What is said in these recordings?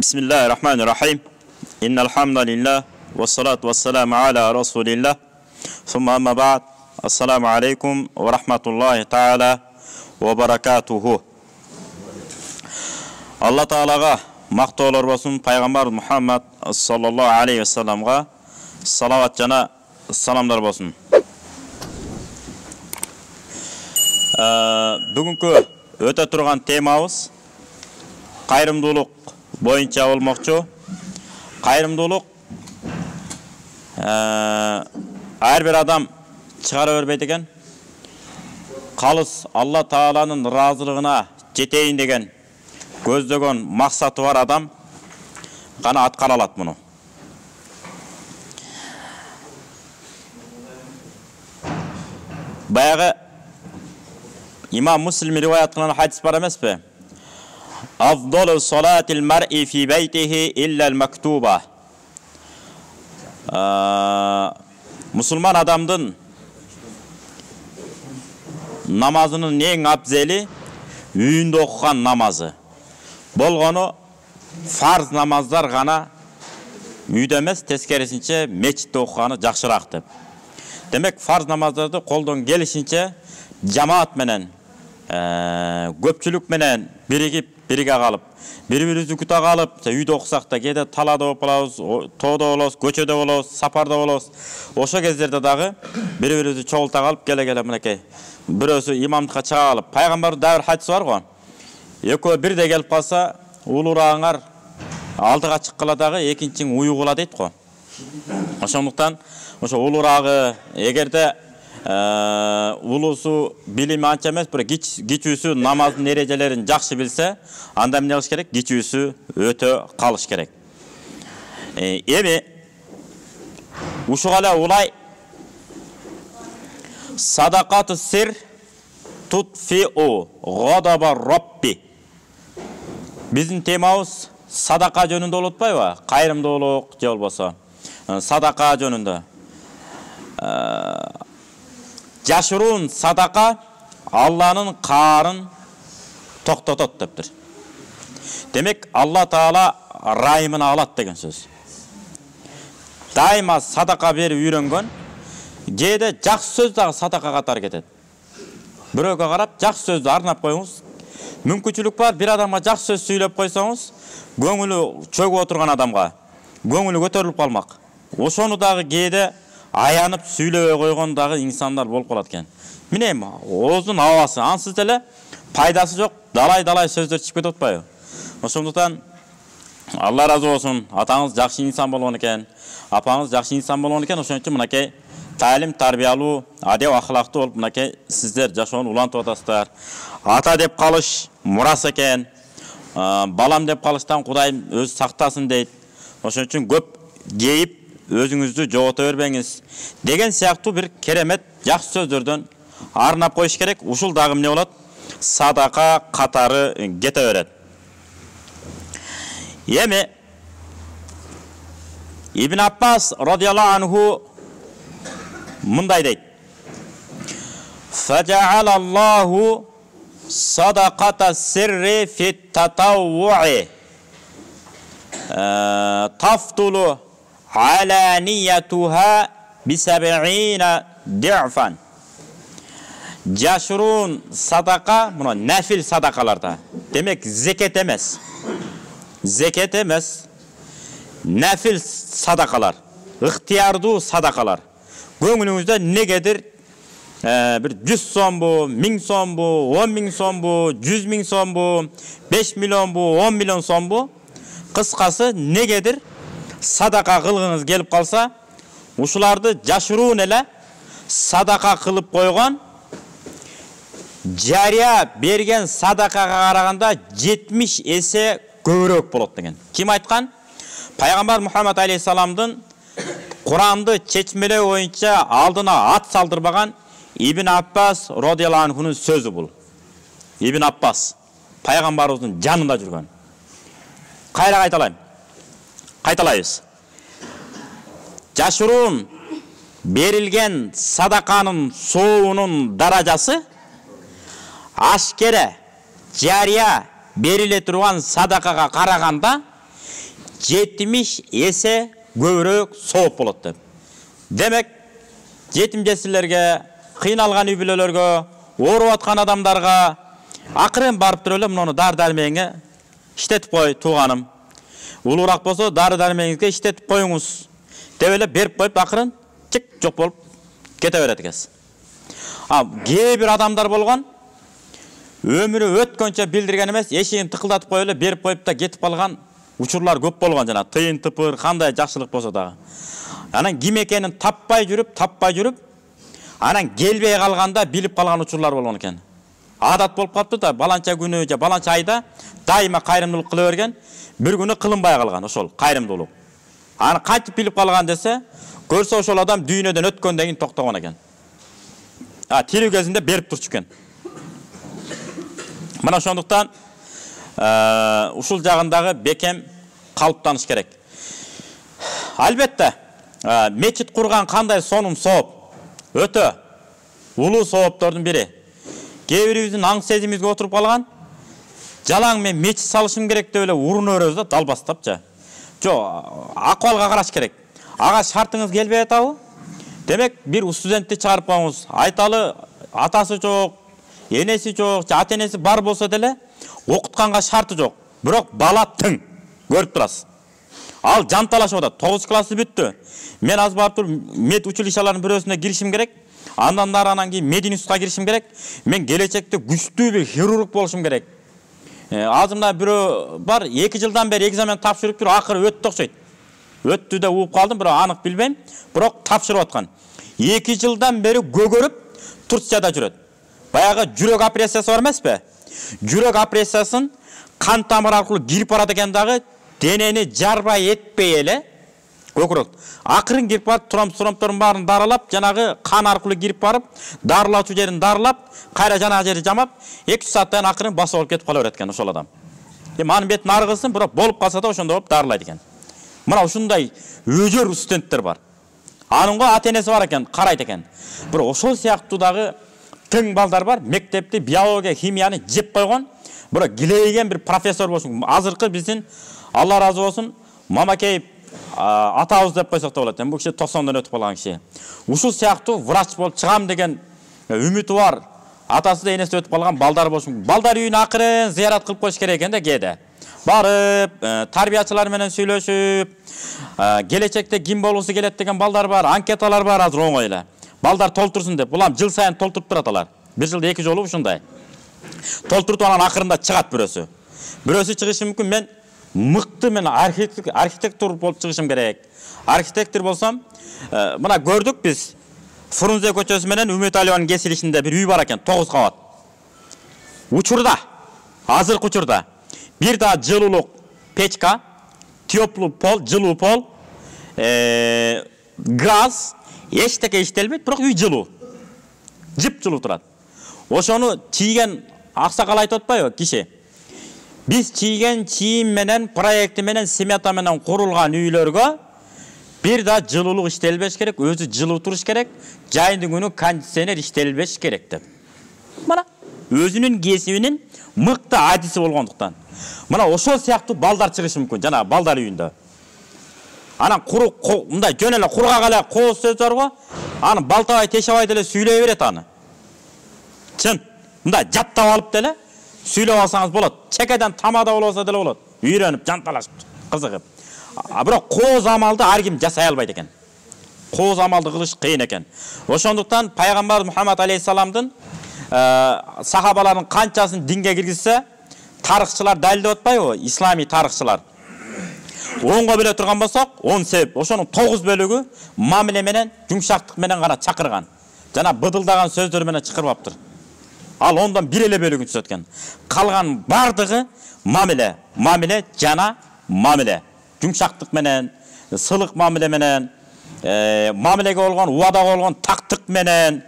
Bismillahirrahmanirrahim. İnnel hamdalillah ve salatu vesselamu ala Resulillah. Summa amma ba'd. Assalamu alaikum ve rahmatullahi ta'ala ve barakatuhu. Allah Ta'alaga maqtolar bolsun, Peygamber Muhammed sallallahu aleyhi ve sellem'ga salavat jana salamlar bolsun. Bugünkü öte turgan temabız kayrımdуулuk boyunca olmakçı. Kayrımdуулuk her bir adam çıkara vermeydi eken, kalыс Allah Taala'nın razılığına jeteyin degen көздөгөн maksatı var adam gana atkara alat bunu. Bayağı İmam Müslim rivayet kılan hadis var emesmi? Afdalu salatil mar'i fi beytihi illa'l maktuba. Müslüman adamdın namazının en abzeli үйүндө okugan namazı. Bolgonu farz namazlar gana үйдө эмес, тескерисинче мечитте окуганы жакшыраак деп. Демек farz namazларды колдон келишинче жамаат менен, көпчүлүк менен бириге калып, бири-бирибизди күтө калып, үйдө окусак да кээде талаада болуп калабыз, тоодо болобуз, көчөдө болобуз, сапарда болобуз. Ошо кездерде дагы бири-бирибизди чогулта калып, келе мынакей бирөөсү имамдыкка чыга калып, пайгамбардын да бир хадиси бар го. Экөө бирде келип калса, улураагыңар алдыга чыккыла дагы экинчиң уюгула дейт го. Ошондуктан ошо улураагы эгерде улусу билими анча эмес, бирок кичүүсү намаздын эрежелерин жакшы билсе, анда эмне кылыш керек? Кичүүсү өтө калыш керек. Эми ушуга эле улай садакаты сир тутфиу гадаба робби. Биздин темабыз садака жөнүндө болуп атпайбы? Кайрымдуулук же болбосо садака жөнүндө. Жашыруун садака Алланын каарын токтотот дептир. Демек, Алла Таала райымына алат деген сөз. Дайыма садака берип үйрөнгөн, кээде жакшы сөз дагы садака катары кетет. Бирөөгө карап, жакшы сөздү арнап коюңуз. Мүмкүнчүлүк бар, бир адамга жакшы сөз сүйлөп койсоңуз, көңүлү чөгүп отурган адамга көңүлү көтөрүлүп калмак. Ошону дагы кээде аянып сүйлөбөй койгон дагы инсандар болуп калат экен. Міне оозунун абасы ансыз деле пайдасы жок, далай сөздөр чыгып кетип атпайбы? Ошондуктан Алла разы болсун, атаңыз жакшы инсан болгон экен, апаңыз жакшы инсан болгон экен, ошон үчүн мынакей талим тарбиялуу, адеп ахлактуу болуп мынакей сиздер жашоону улантып атасыздар. Ата деп калыш мурас экен, балам деп калыштан Кудайым өзү сактасын дейт. Ошон үчүн көп кейип өзүңүздү жогото бербеңиз деген сыяктуу бир керемет жакшы сөздөрдөн арнап коюш керек. Ушул дагы эмне болот? Садака катары кете берет. Эми Ибн Аббас радияллаху анху мындай дейт: Фажаалаллаху садаката сирри фит татаввуи тафтулу аланиятуха бисабиина ди'фан. Жашыруун садака, мына нафил садакаларда. Демек, зекет эмес. Зекет эмес. Нафил садакалар, ыктыярдуу садакалар. Көңүлүңүздө негедир бир 100 сомбу, 1000 сомбу, 10.000 сомбу, 100.000 сомбу, 5 миллионбу, 10 миллион сомбу, кыскасы негедир садака кылгыңыз келип калса, ушуларды жашыруун эле садака кылып койгон, жария берген садакага караганда 70 эсе көбүрөөк болот деген. Ким айткан? Пайгамбар Мухаммад алейхиссаламдын Куранды чечмелөө боюнча алдына ат салдырбаган Ибн Аббас радияллаху анхунун сөзү бул. Ибн Аббас пайгамбарыбыздын жанында жүргөн. Кайра кайталайбыз. Жашыруун берилген садаканын соонун даражасы ашкере жария бериле турган садакага караганда 70 есе көбірек сооп болот деп. Демек, жетим жесирлерге, кыйналган үй бүлөлөргө, ооруп аткан адамдарга акырын барып туруп эле муну дары-дармегиңе иштетип кой тууганым. Улуураак болсо дары-дармегиңизге иштетип коюңуз деп эле берип коюп акырын чик жок болуп кете берет экенсиз. Кээ бир адамдар болгон өмүрү өткөнчө билдирген эмес, эшигин тыкылдатып коюп эле берип коюп да кетип калган учурлар көп болгон, жана тыйын тыпыр кандай жакшылык болсо дагы. Анан ким экенин таппай жүрүп, анан келбей калганда билип калган учурлар болгон экен. Адат болуп калыптыр да, баланча күнү же баланча айда дайыма кайрымдуулук кыла берген, бир күнү кылынбай калган ошол кайрымдуулук. Аны кантип билип калган десе, көрсө ошол адам дүйнөдөн өткөндөн кийин токтогон экен. Тирүү кезинде берип турчу экен. Мына ошондуктан ушул жагындагы бекем калыптаныш керек. Албетте, мечит курган кандай сонун сооп, өтө улуу сооптордун бири. Кээ бирибиздин аң сезимибизге отуруп калган, жалаң мен мечит салышым керек деп эле уруна беребиз да, далбастапчы. Акыбалга караш керек. Ага шартыңыз келбей атабы? Демек, бир студентти чыгарып коюңуз. Айталы, атасы жок, энеси жок, ата энеси бар болсо деле, окутканга шарты жок. Бирок бала тың, көрүп турасыз. Ал жанталашып атат. 9 классы бүттү. Мен аз барып туруп мед училищаларынын бирөөсүнө киришим керек. Андан кийин мединститутка киришим керек. Мен келечекте күчтүү бир хирург болушум керек. Азымда бирөө бар, 2 жылдан бери экзамен тапшырып туруп, акыры өттү окшойт. Өттү да ууп калдым, бирок анык билбейм. Бирок тапшырып аткан. 2 жылдан бери көгөрүп Турцияда жүрөт. Баягы жүрөк операциясы бар эмеспи? Жүрөк операциясын кан тамыр аркылуу кирип барат экен дагы, денени жарбай этпей эле көкүрөк. Акырын кирип барып, тромбтордун баарын дарылап, жанагы кан аркылуу кирип барып, дарылачу жерин дарылап, кайра жанагы жерди жамап, 2 сааттан акырын басып алып кетип кала берет экен ошол адам. Анын бетин аргысын, бирок болуп калса да ошондо болуп дарылайт экен. Мына ушундай өжөр студенттер бар. Аныңга ата энеси бар экен, карайт экен. Бирок ошол сыяктуу дагы тың балдар бар, мектепти биология, химияны жеп койгон, бирок килейген бир профессор болушун. Азыркы биздин Алла разы болсун, Мамакеев атабыз деп койсок да болот. Бул киши 90дан өтүп калган киши. Ушул сыяктуу врач болуп чыгам деген үмүтү бар. Атасы да энеси өтүп калган балдар болушун. Балдар үйүнө акырын зыярат кылып коюш керек экен да кээде. Барып, тарбиячылар менен сүйлөшүп, келечекте ким болгусу келет деген балдар бар, анкеталар бар, азыр оңой эле. Балдар толтурсун деп, булам жыл сайын толтуруп турат алар. Бир жылда 2 жолу ушундай. Толтуруп анан акырында чыгат бирөөсү. Бирөөсү чыгышы мүмкүн, мен мыкты мен архитектор болуп чыгышым керек. Архитектор болсом, мына көрдүк биз Фрунзе көчөсү менен Үмүталиеванын кесилишинде бир үй бар экен, 9 кабат. Учурда, азыркы учурда бир да жылуулук печка, теплый пол, жылуу пол, газ, эчтеке иштелбейт, бирок үй жылуу. Жып жылуу турат. Ошону чийген аксакал айтып атпайбы киши? Биз чийген чийим менен, проекти менен, смета менен курулган үйлөргө бир да жылуулук иштелбеш керек, өзү жылуу туруш керек, жайдын күнү кондиционер иштелбеш керек деп. Мына өзүнүн кесибинин мыкты адиси болгондуктан. Мына ошол сыяктуу балдар чыгышы мүмкүн, жана балдар үйүндө. Анан мындай жөн эле кургак эле кооз сөз бар го, аны балтабай тешебай деле сүйлөй берет аны. Чын, мындай жаттап алып деле сүйлөп алсаңыз болот. Чекеден тамада болбосо деле болот. Үйрөнүп, жанталашып, кызыгып. Бирок кооз амалды ар ким жасай албайт экен. Кооз амалды кылыш кыйын экен. Ошондуктан пайгамбар Мухаммад алейхиссаламдын сахабаларынын канчасын динге киргизсе, тарыхчылар далилдеп атпайбы, ислами тарыхчылар. 10го биле турган болсок, 10 себеп. Ошонун 9 бөлүгү мамиле менен, жумшактык менен гана чакырган. Жана быдылдаган сөздөр менен чакырбаптыр. Ал 10дан 1 эле бөлүгүн түзөткөн. Калган бардыгы мамиле жана мамиле. Жумшактык менен, сылык мамиле менен, мамилеге болгон, убадага болгон тактык менен,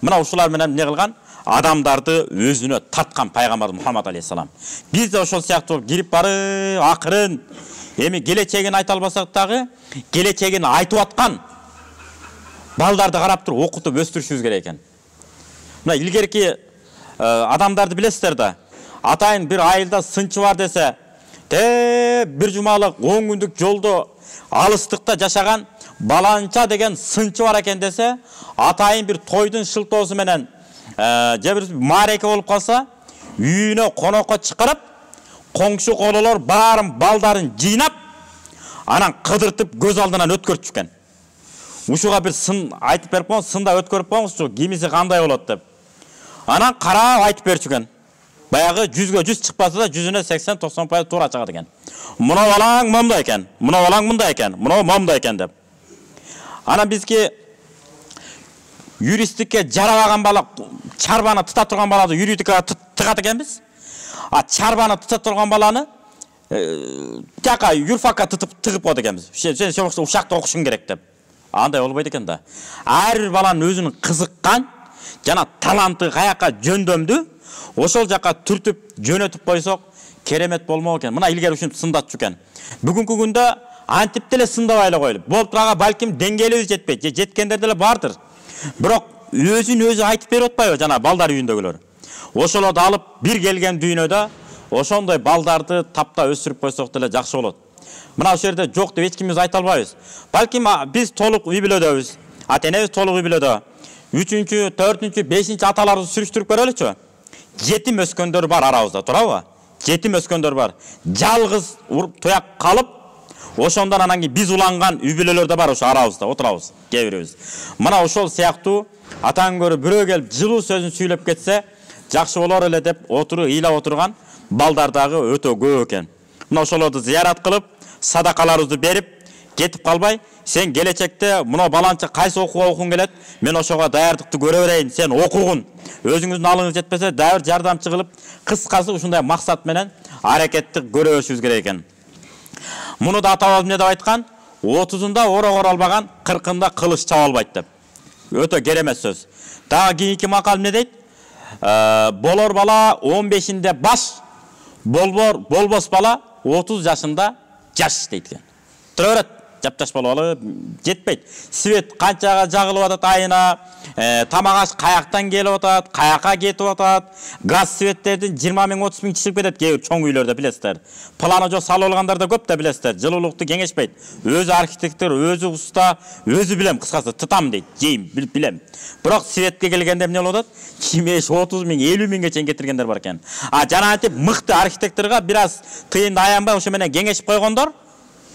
мына ушулар менен эмне кылган? Адамдарды өзүнө тарткан пайгамбар Мухаммад алейхиссалам. Биз да ошол сыяктуу кирип барып, акырын эми келечегин айта албасак дагы, келечегин айтып аткан балдарды карап туруп окутуп өстүрүшүбүз керек экен. Мына илгерки адамдарды билесиздер да. Атайын бир айылда сынчы бар десе, бир жумалык 10 күндүк жолдо алыстыкта жашаган баланча деген сынчы бар экен десе, атайын бир тойдун шылтоосу менен же бир маареке болуп калса, үйүнө конокко чакырып, коңшу кололор баарын балдарын жыйнап, анан кыдыртып көз алдынан өткөрчү экен. Ушуга бир сын айтып берип коюңуз, сында өткөрүп коюңузчу, кимиси кандай болот деп. Анан карап айтып берчү экен. Баягы 100гө 100 чыкпаса да 100-үнө 80-90% туура чыгат экен. Мына балаң момда экен, мына балаң мында экен, мына момда экен деп. Анан бизге юристикке жарабаган бала, чарбаны тыта турган баланы юридикага тыгат экенбиз. А чарбаны тыта турган баланы жака юрфакка тыгып коет экенбиз. Сен ушакта окушуң керек деп. Андай болбойт экен да. Ар бир баланын өзүнүн кызыккан жана таланты каяка жөндөмдү ошол жака түртүп жөнөтүп койсок керемет болмок экен. Мына илгери ушинтип сындатчу экен. Бүгүнкү күндө антип деле сындабай эле коелуп. Болуп турганга балким деңгээлибиз жетпейт, же жеткендер деле бардыр. Бирок өзүн өзү айтып берип атпайбы жана балдар үйүндөгүлөр. Ошолорду алып бир келген дүйнөдө ошондой балдарды тапта өсүрүп койсок деле жакшы болот. Мына ошол жерде жок деп эч кимибиз айта албайбыз. Балким биз толук үй бүлөдөбүз. Ата-энебиз толук үй бүлөдө. 3-чү, 4-чү, 5-чи аталарды сүрүштүрүп көрөлүчү. Жетим өскөндөр бар арабызда, туурабы? Жетим өскөндөр бар. Жалгыз туяк калып, ошондон анан кийин биз уланган үй бүлөлөр да бар ошо арабызда, отурабыз, кээ бирибиз. Мына ошол сыяктуу атаң көрүп бирөө келип жылуу сөзүн сүйлөп кетсе, жакшы болор эле деп ыйлап отурган балдар дагы өтө көп экен. Мына ошолорду зыярат кылып, садакаларыбызды берип, кетип калбай, сен келечекте мына баланча кайсы окууга окуң келет, мен ошого даярдыкты көрө берейин, сен окугун. Өзүңүздүн алыңыз жетпесе, дайыр жардамчы кылып, кыскасы ушундай максат менен аракетти көрөбүшүбүз керек экен. Муну да атабыз эмне деп айткан? 30-ында орогор албаган, 40-ында кылыч чаба албайт деп. Өтө керемет сөз. Дагы кийинки макал эмне дейт? Болор бала 15-inde баш, болбос бала 30 жашында жаш дейт экен. Тура берет, жапташ болуп алып жетпейт. Свет канчага жагылып атат айына, тамак аш каяктан келип атат, каяка кетип атат. Газ светтердин 20 000 30 000 чыгып кетет кээ бир чоң үйлөрдө билесиздер. Планы жок салып алгандар да көп да билесиздер. Жылуулукту кеңешпейт. Өзү архитектор, өзү уста, өзү билем, кыскасы тытам дейт, жейм, билем. Бирок светке келгенде эмне болот? 25 30 000 50 000ге чейин кетиргендер бар экен. Жана антип мыкты архитекторго бир аз тыйынды аянбай ошо менен кеңешип койгондор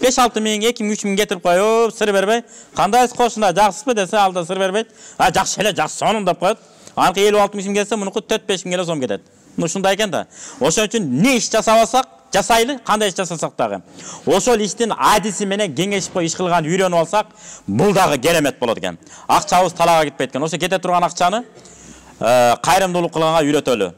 5-6 000, 2 000, 3 000 кетирип коюп, сыр бербей, кандайсыз кошуна, жакшысызбы десе, алда сыр бербейт. Жакшы эле, жакшы сонун деп коет. Аныкы 50-60 000 келсе, мунуку 4-5 000 эле сом кетет. Ушундай экен да. Ошон үчүн не иш жасабасак, жасайлы, кандай иш жасасак дагы. Ошол иштин адиси менен кеңешип коюп иш кылган үйрөнүп алсак, бул дагы керемет болот экен. Акчабыз талаага кетпейт экен. Ошо кете турган акчаны кайрымдуулук кылганга үйрөтөлү.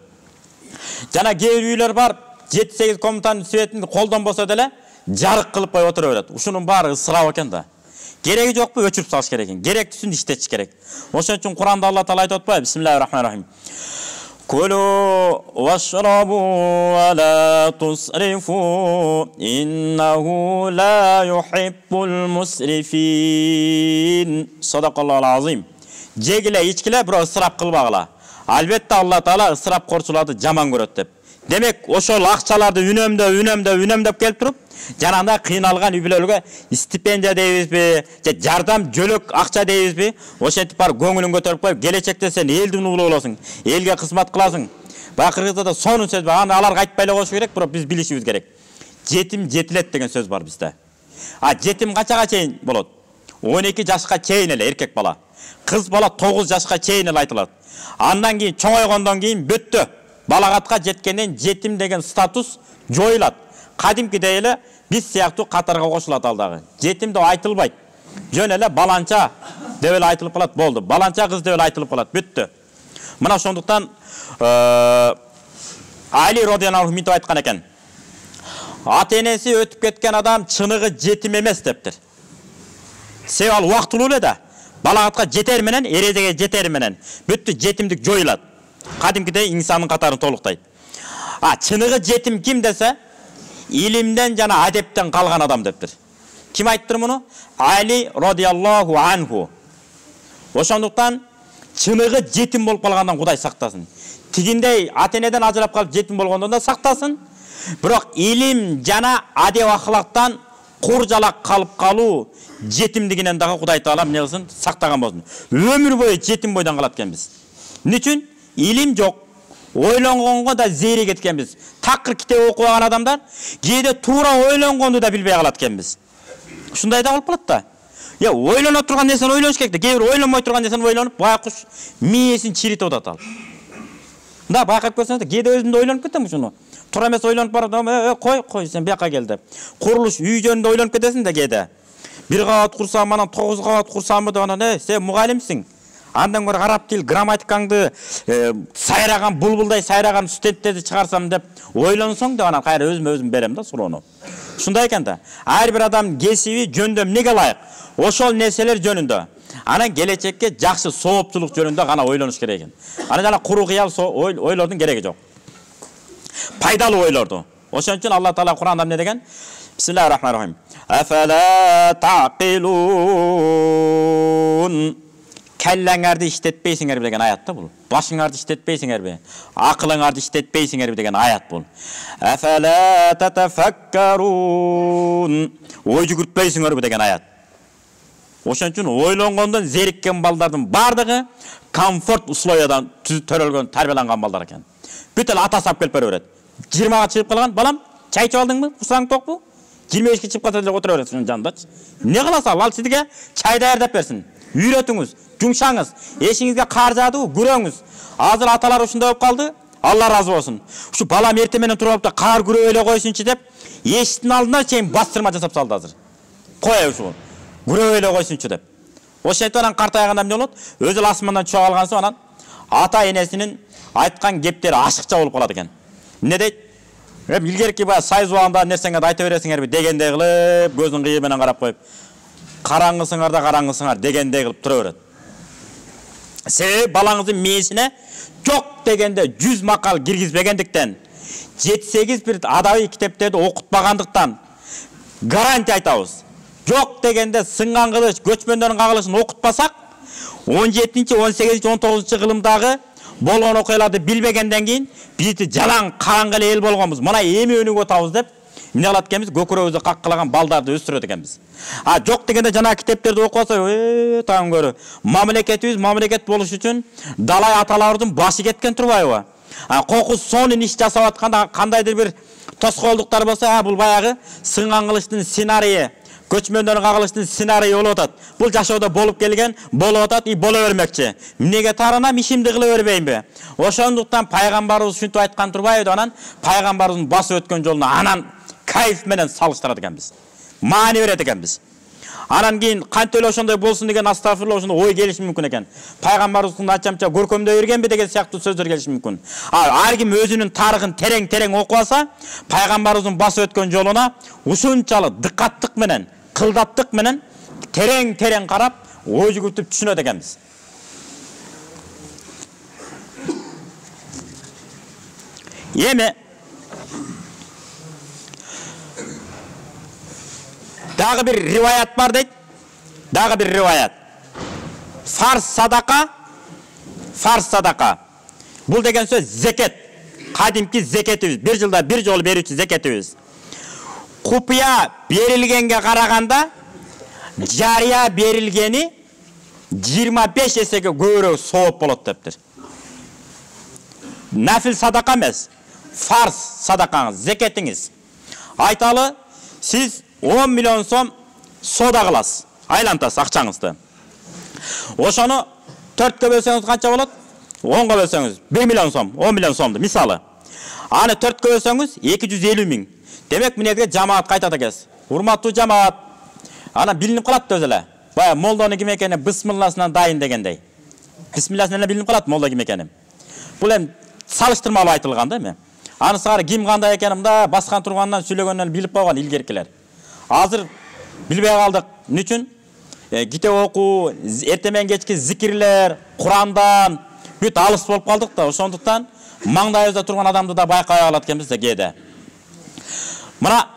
Жана кээ бир үйлөр бар, 7-8 комнатанын светин колдонбосо деле жарык кылып коюп отура берет. Ушунун баары ысырап экен да. Кереги жокпу, өчүрүп салыш керек экен. Керектүүсүн иштетиш керек. Ошон үчүн Куранда Алла Таала айтып атпайбы? Бисмиллахир-рахманир-рахим. Кулу вашрабу ва ла тусрифу иннаху ла юхиббул мусрифин. Садакаллахул азим. Жегиле, ичкиле, бирок ысырап кылбагыла. Албетте Алла Таала ысырапкорчуларды жаман көрөт деп. Демек, ошол акчаларды үнөмдөп келип туруп, жанагындай кыйналган үй бүлөлөргө стипендия дейбизби, же жардам жөлөк акча дейбизби, ошентип бар көңүлүн көтөрүп коюп, келечекте сен элдин уулу болосуң, элге кызмат кыласың. Баягы кыргызда сонун сөз бар, аны аларга айтпай эле коюш керек, бирок биз билишибиз керек. Жетим жетилет деген сөз бар бизде. Жетим канчага чейин болот? 12 жашка чейин эле эркек бала. Кыз бала 9 жашка чейин эле айтылат. Андан кийин чоңойгондон кийин бүттү. Балагатка жеткенден жетим деген статус жоюлат. Кадимкидей эле биз сыяктуу катарга кошулат ал дагы. Жетим деп айтылбайт. Жөн эле баланча деп эле айтылып калат, болду. Баланча кыз деп эле айтылып калат, бүттү. Мына ошондуктан Али радыйаллаху анху мынтип айткан экен. Ата-энеси өтүп кеткен адам чыныгы жетим эмес дептир. Себеби ал убактылуу эле да. Балагатка жетер менен, эрежеге жетер менен бүттү, жетимдик жоюлат. Кадимкидей инсандын катарын толуктайт. Чыныгы жетим ким десе, илимден жана адептен калган адам дептир. Ким айттыр муну? Али радыйаллаху анху. Ошондуктан чыныгы жетим болуп калгандан Кудай сактасын. Тигиндей ата-энеден ажырап калып жетим болгондон да сактасын. Бирок илим жана адеп акылактан куржалак калып калуу жетимдигинен дагы Кудай Таала эмне кылсын, сактаган болсун. Өмүр бою жетим бойдон калат экенбиз. Эмне үчүн? Илим жок. Ойлонгонго да зери кеткенбиз. Такыр китеп окубаган адамдар кээде туура ойлонгонду да билбей калат экенбиз. Ушундай да болуп калат да. Я ойлоно турган нерсени ойлонуш керек да. Кээ бир ойлонбой турган нерсени ойлонуп, байкуш мээсин чиритип атат ал. Да, байкап көрсөңүз, кээде өзүм да ойлонуп кетем ушуну. Тура эмес ойлонуп барып, кой, сен бияка кел деп. Курулуш үй жөнүндө ойлонуп кетесиң да кээде. Бир кабат курсам, анан 9 кабат курсамбы деп анан, сен мугалимсиң. Андан көрө араб тил грамматикаңды сайраган, булбулдай сайраган студенттерди чыгарсам деп ойлонсоң да анан кайра өзүм берем да суроону. Ушундай экен да. Ар бир адам кесиби жөндөм эмнеге ылайык? Ошол нерселер жөнүндө. Анан келечекке жакшы соопчулук жөнүндө гана ойлонуш керек экен. Анан жана куру кыял ойлордун кереги жок. Пайдалуу ойлорду. Ошон үчүн Алла Таала Куранда эмне деген? Бисмиллахир-рахманир-рахим. Афала тaqilun. Kellеңарды иштетпейсиңерби деген аят да бул. Башыңарды иштетпейсиңерби? Акылыңарды иштетпейсиңерби деген аят бул. Афала татафаккарун. Ой жүгүртпейсиңерби деген аят. Ошон үчүн ойлонгондон зериккен балдардын бардыгы комфорт условиядан төрөлгөн, тарбияланган балдар экен. Бүт эле ата сап келип берет. 20га чыгып калган, балам, чай ичип алдыңбы? Курсаң токпу? 25ке чыгып калса эле отура берет ушунун жанындачы. Эмне кыласың? Ал сизге чай даярдап берсин. Үйрөтүңүз, жумшаңыз, эшиңизге кар жаадыбы, күрөңүз. Азыр аталар ушундай болуп калды. Алла разы болсун. Ушу балам эртең менен туруп алып кар күрөп эле койсунчу деп, эшиктин алдына чейин бастырма жасап салды азыр. Кой ушу. Күрөп эле койсунчу деп. Ошентип анан картайганда эмне болот? Өзү эле асмандан түшүп алган соң анан ата энесинин айткан кептери ашыкча болуп калат экен. Эмне дейт? Илгерки баягы сайыз убагында нерсеңерди айта бересиңерби дегендей кылып, көзүн кыйып менен карап коюп, караңгысыңар да караңгысыңар дегендей кылып тура берет. Себеби балаңыздын мээсине жок дегенде 100 макал киргизбегендиктен, 7-8 бир адабий китептерди окутпагандыктан гарантия айтабыз. Жок дегенде сынган кылыч, көчмөндөрдүн кагылышын окутпасак, 17-18, 19 кылымдагы болгон окуяларды билбегенден кийин бизди жалаң караңгы эле эл болгонбуз. Мына эми өнүгүп атабыз деп эмне кылат экенбиз? Көкүрөбүздү каккылаган балдарды өстүрөт экенбиз. Жок дегенде жана китептерди окуп атса, тагын көрө. Мамлекетибиз мамлекет болуш үчүн далай аталарыбыздын башы кеткен турбайбы? Кокус сонун иш жасап атканда кандайдыр бир тоскоолдуктар болсо, бул баягы сынган кылычтын сценарийи, көчмөндөрдүн кагылыштын сценарийи болуп атат. Бул жашоодо болуп келген, болуп атат и боло бермекчи. Эмнеге таранам, ишимди кыла бербейинби? Ошондуктан пайгамбарыбыз ушинтип айткан турбайбы? Анан пайгамбарыбыздын басып өткөн жолуна анан кайф менен салыштырат экенбиз. Маани берет экенбиз. Анан кийин кантип эле ошондой болсун деген астагфирулла ошондой ой келиши мүмкүн экен. Пайгамбарыбыздын ачамча көркөмдөй бергенби деген сыяктуу сөздөр келиши мүмкүн. Ар ким өзүнүн тарыхын терең окуп алса, пайгамбарыбыздын басып өткөн жолуна ушунчалык дыккаттык менен, кылдаттык менен терең карап, ой жүгүртүп түшүнөт экенбиз. Эми дагы бир риваят бар дейт. Дагы бир риваят. Фарз садака. Бул деген сөз зекет. Кадимки зекетибиз. Бир жылда бир жолу берүүчү зекетибиз. Купуя берилгенге караганда жария берилгени 25 эсеге көбүрөөк сооп болот дептир. Нафил садака эмес, фарз садакаңыз, зекетиңиз. Айталы, сиз 10 миллион сом сода кыласыз, айлантасыз акчаңызды. Ошону 4кө бөлсөңүз канча болот? 10го бөлсөңүз 1 миллион сом, 10 миллион сомду мисалы. Аны 4кө бөлсөңүз 250 миң. Демек мынерге жамаат кайтат экенсиз. Урматтуу жамаат. Ана билинип калат өзү эле. Бая молдонун ким экени бисмилласынан дайын дегендей. Бисмилласынан эле билинип калат молдо ким экени. Бул эми салыштырмалуу айтылган да эми. Анысыгары ким кандай экенин да баскан тургандан сүйлөгөндөн билип койгон илгеркилер. Азыр билбей калдык. Эмне үчүн? Китеп окуу, эртемен кечки зикирлер, Курандан бүт алыс болуп калдык да, ошондуктан маңдайыбызда турган адамды да байкай алат экенбиз да кээде. Мына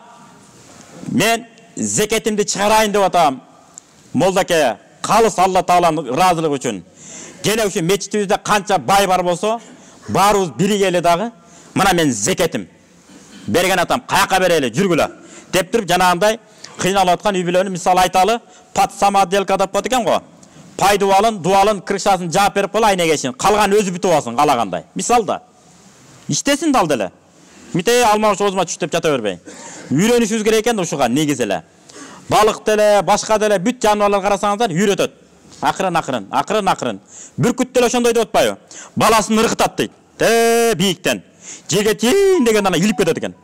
мен зекетимди чыгарайын деп атам. Молдаке, калыс Алла Тааланын ыраазылыгы үчүн. Гене ушу мечитибизде канча бай бар болсо, баарыбыз биригели дагы, мына мен зекетим. берген атам каяка берели жүргүлө деп туруп жанагындай кыйналып аткан үй бүлөнү мисал айталы подсамоделка деп коет экен го. Пайдубалын, дуалын, крышасын жаап берип коелу айнегесин. Калган өзү бүтүп алсын каалагандай. Мисал да. Иштесин дал деле. Мите алмауч озума түш деп жата бербей. Үйрөнүшүбүз керек экен ушуга негиз эле. Балык деле, башка деле бүт жаныбарлар карасаңыздар үйрөтөт. Акырын. Бүркүт деле ошондой деп атпайбы? Баласын ыргытат дейт. Бийиктен. Жерге тийин деген ана илип кетет экен.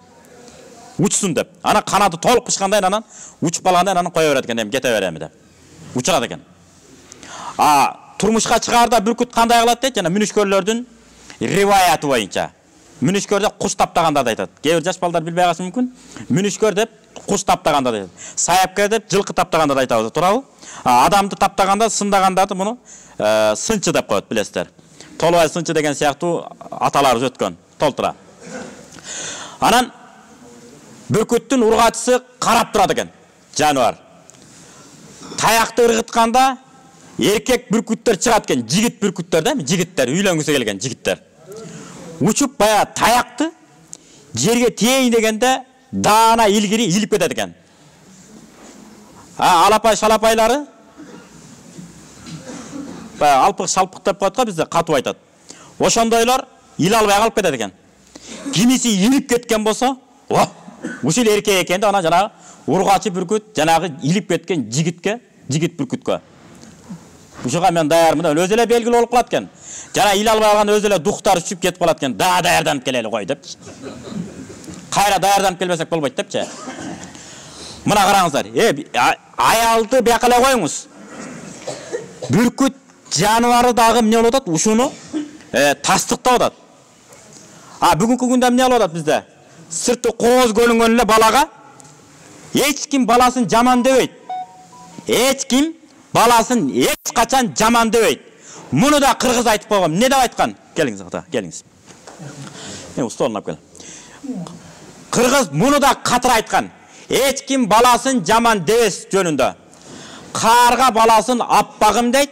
Учсун деп. Ана канаты толук пышкандай анан учуп калганда анан кое берет экен, эми кете береми деп. Учурат экен. Турмушка чыгаарда бүркүт кандай кылат дейт? Жана мүнүшкөрлөрдүн риваяты боюнча. Мүнүшкөр деп куш таптаганда да айтат. Кээ бир жаш балдар билбей калышы мүмкүн. Мүнүшкөр деп куш таптаганда да айтат. Саяпкер деп жылкы таптаганда да айтабыз, туурабы? Адамды таптаганда, сындагандарды муну сынчы деп коет, билесиздер. Толбай сынчы деген сыяктуу аталарыбыз өткөн, толтура. Анан бүркүттүн ургачысы карап турат экен, жаныбар. Таякты ыргытканда эркек бүркүттөр чыгат экен, жигит бүркүттөр да, жигиттер, үйлөнгүсү келген жигиттер. Учуп бая таякты жерге тиейин дегенде даана илгири илип кетет экен. Алапай шалапайлары бая алпык шалпык деп коет го, бизде катуу айтат. Ошондойлор ил албай калып кетет экен. Кимиси илип кеткен болсо, ушул эркек экен деп анан жанагы ургачы бүркүт жанагы илип кеткен жигит бүркүткө. Ушуга мен даярмын, өзү эле белгилүү болуп калат экен. Жана ил албай калган өзү эле дуктар түшүп кетип калат экен. Даярданып келели кой деп. Кайра даярданып келбесек болбойт депчи. Мына караңыздар. Аялды бияка эле коюңуз. Бүркүт жаныбары дагы эмне болуп атат? Ушуну тастыктап атат. Бүгүнкү күндө эмне болуп атат бизде? Сырты кооз көрүнгөн эле балага эч ким баласын жаман дебейт. Эч ким баласын эч качан жаман дебейт. Муну да кыргыз айтып койгон. Эмне деп айткан? Келиңиз ата, келиңиз. Столун алып кел. Кыргыз муну да катыр айткан. Эч ким баласын жаман дебес жөнүндө. Карга баласын аппагым дейт,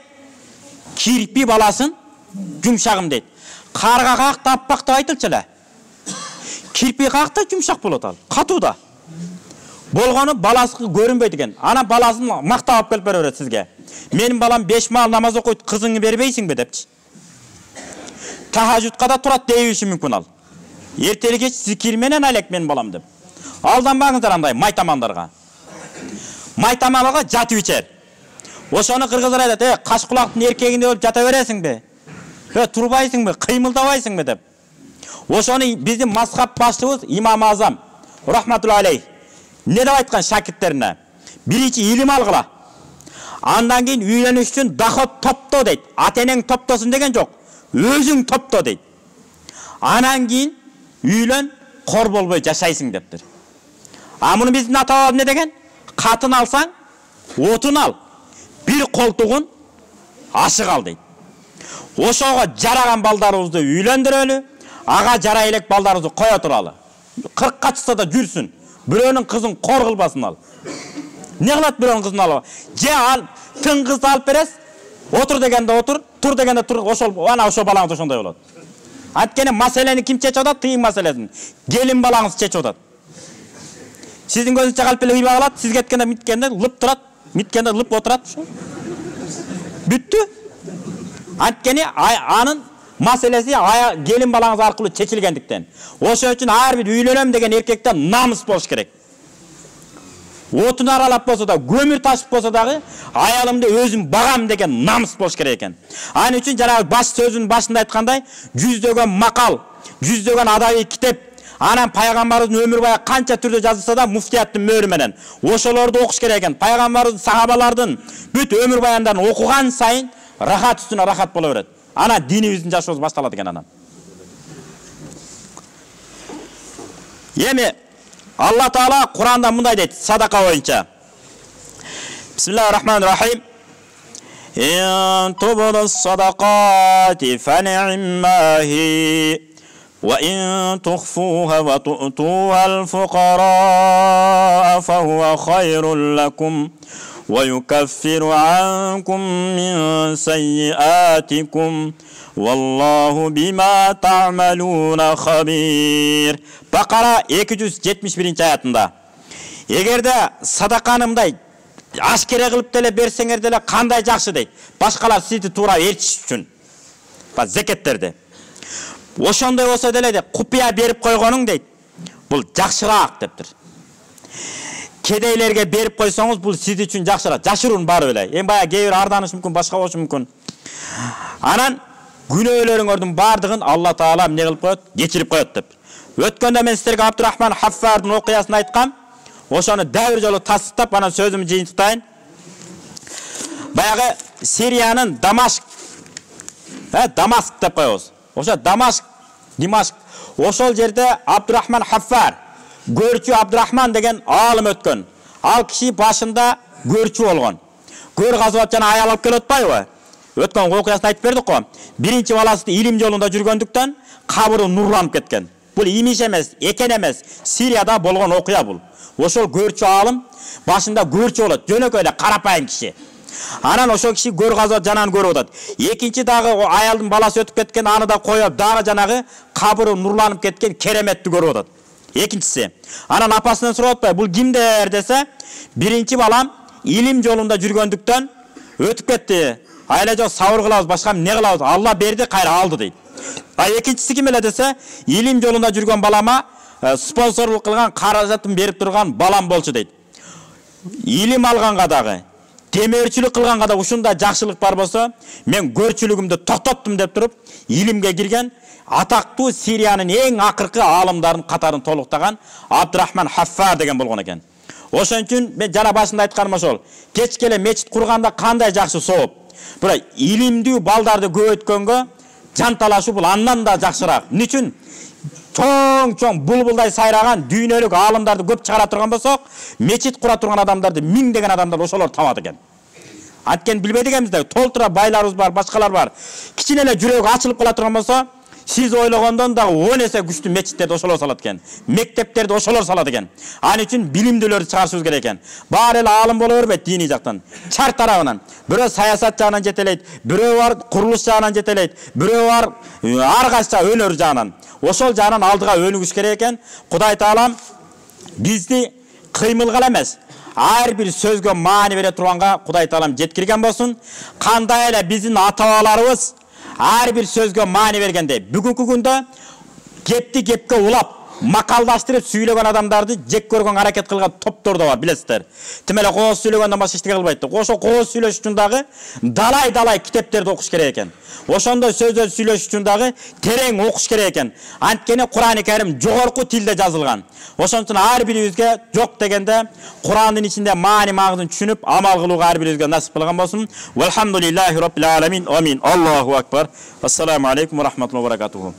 кирпи баласын жумшагым дейт. Карга какта аппак деп айтылчу эле. Кирпи какта жумшак болот ал, катуу да. Болгону баласы көрүнбөйт экен. Ана баласын мактап алып келип берет сизге. Менин балам 5 маал намаз окуйт, кызыңы бербейсиңби депчи. Тахажутка да турат дейбиши мүмкүн ал. Эртелик кеч зикир менен алек менин балам деп. Алданбаңыздар андай майтамандарга. Майтаманга жатып ичер. Ошону кыргыздар айтат, каш кулактын эркегинде болуп жата бересиңби? Турбайсыңбы, кыймылдабайсыңбы деп. Ошону биздин мазхаб башчыбыз Имам Азам рахматулла алейх эмне деп айткан шакирттерине? Биринчи илим алгыла. Андан кийин үйлөнүш үчүн доход топто дейт. Ата-энең топтосун деген жок. Өзүң топто дейт. Анан кийин үйлөн, кор болбой жашайсың дептир. Муну биздин ата-бабам эмне деген? Катын алсаң, отун ал. Бир колтугун ашык ал дейт. Ошого жараган балдарыбызды үйлөндүрөлү, ага жарай элек балдарыбызды кое туралы. 40 чыкса да жүрсүн. Бирөөнүн кызын кор кылбасын ал. Не кылат бирөөнүн кызын алып? Же ал тың кызды алып берес, отур дегенде отур, тур дегенде тур, ошол балаңыз ошондой болот. Анткени маселени ким чечип атат? Тыйын маселесин. Келин балаңыз чечип атат. Сиздин көзүңүзчө калып эле уйбай калат, сиз кеткенде миткенде лып турат, миткенде лып отурат. Бүттү. Анткени анын маселеси келин балаңыз аркылуу чечилгендиктен. Ошон үчүн ар бир үйлөнөм деген эркекте намыс болуш керек. Отун аралап болсо да, көмүр ташып болсо дагы аялымды өзүм багам деген намыс болуш керек экен. Анын үчүн жанагы баш сөзүнүн башында айткандай, жүздөгөн макал, жүздөгөн адабий китеп, анан пайгамбарыбыздын өмүр баю канча түрдө жазылса да муфтияттын мөөрү менен ошолорду окуш керек экен. Пайгамбарыбыздын, сахабалардын бүт өмүр баяндарын окуган сайын рахат үстүнө рахат боло берет. Ана динибиздин жашоосу башталат экен анан. Эми Алла Таала Куранда мындай дейт, садака боюнча. Бисмиллахир-рахманир-рахим. Ин тубудус садакати фани'махи ва ин тухфуха ва ту'ту'ал фуқара фахуа хайрул лакум ва юкаффиру анкум мин сайyi'atikum Vallahu bima ta'maluna habir. Bakara 271 ayatında. Егерде садақаны мындай ашкере кылып деле берсеңер деле кандай жакшы дейт. Башкалар сизди туура ээрчиш үчүн. Ба зекеттерди. Ошондой болсо деле де купуя берип койгонуң дейт. Бул жакшыраак дептир. Кедейлерге берип койсоңуз бул сиз үчүн жакшыраак. Жашыруун барып эле. Эми баягы кээ бир арданышы мүмкүн, башка болушу мүмкүн. Анан күнөөлөрүңөрдүн бардыгын Алла Таала эмне кылып коет? Кечирип коет деп. Өткөндө мен силерге Абдурахман Хаффардын окуясын айткам. Ошону дәвир жолу тасыктап, анан сөзүмдү жыйынтыктайын. Баягы Сириянын Дамашк деп коебуз. Ошо Димашк. Ошол жерде Абдурахман Хаффар, көрчү Абдурахман деген алым өткөн. Ал киши башында көрчү болгон. Көр казып жана аял алып келип атпайбы? Өткөн окуясын айтып бердик го. Биринчи баласы илим жолунда жүргөндүктөн кабыры нурланып кеткен. Бул имиш эмес, экен эмес, Сирияда болгон окуя бул. Ошол көрчү алым башында көрчү болот, жөнөкөй эле карапайым киши. Анан ошол киши көр казып жанагын көрүп атат. Экинчи дагы аялдын баласы өтүп кеткен, аны да коюп, дагы жанагы кабыры нурланып кеткен кереметти көрүп атат. Экинчиси. Анан апасынан сурап атпай, бул кимдер десе, биринчи балам илим жолунда жүргөндүктөн өтүп кетти. Айла жок, сабыр кылабыз, башка эмне кылабыз? Алла берди, кайра алды дейт. А экинчиси ким эле десе, илим жолунда жүргөн балама спонсорлук кылган, каражатын берип турган балам болчу дейт. Илим алганга дагы, темирчилик кылганга да ушундай жакшылык бар болсо, мен көрчүлүгүмдү токтоттум деп туруп, илимге кирген атактуу Сириянын эң акыркы аалымдарын катарын толуктаган Абдурахман Хаффар деген болгон экен. Ошон үчүн мен жана башында айтканым ошол. Кечке эле мечит курганда кандай жакшы сооп. Бирок илимдүү балдарды көбөйткөнгө жанталашуу бул андан да жакшыраак. Эмне үчүн? Чоң булбулдай сайраган дүйнөлүк аалымдарды көп чыгара турган болсок, мечит кура турган адамдарды миңдеген адамдар ошолор табат экен. Анткени билбейт экенбиз да, толтура байларыбыз бар, башкалар бар. Кичине эле жүрөгү ачылып кала турган болсо, сиз ойлогондон дагы 10 эсе күчтүү мечиттерди ошолор салат экен. Мектептерди ошолор салат экен. Аны үчүн билимдүүлөрдү чыгарышыбыз керек экен. Баары эле аалым боло бербейт дини жактан. Чар тарабынан. Бирөө саясат жагынан жетелейт, бирөө бар курулуш жагынан жетелейт, бирөө бар ар кайсы өнөр жагынан. Ошол жагынан алдыга өнүгүш керек экен. Кудай Таалам бизди кыймылга эмес, ар бир сөзгө маани бере турганга Кудай Таалам жеткирген болсун. Кандай эле биздин ата-бабаларыбыз ар бир сөзгө маани бергенде, бүгүнкү күндө кепти кепке улап, макалдаштырып сүйлөгөн адамдарды жек көргөн аракет кылган топтор да бар, билесиздер. Тим эле кооз сүйлөгөндөн башка эчтеке кылбайт. Ошо кооз сүйлөш үчүн дагы далай китептерди окуш керек экен. Ошондой сөздөрдү сүйлөш үчүн дагы терең окуш керек экен. Анткени Кур'ан-ы Карим жогорку тилде жазылган. Ошон үчүн ар бирибизге жок дегенде Кур'андын ичинде маани маңызын түшүнүп, амал кылууга ар бирибизге насип кылган болсун. Валхамдулиллахи роббил аламин. Амин. Аллаху акбар. Ассаламу алейкум ва рахматуллахи ва баракатуху.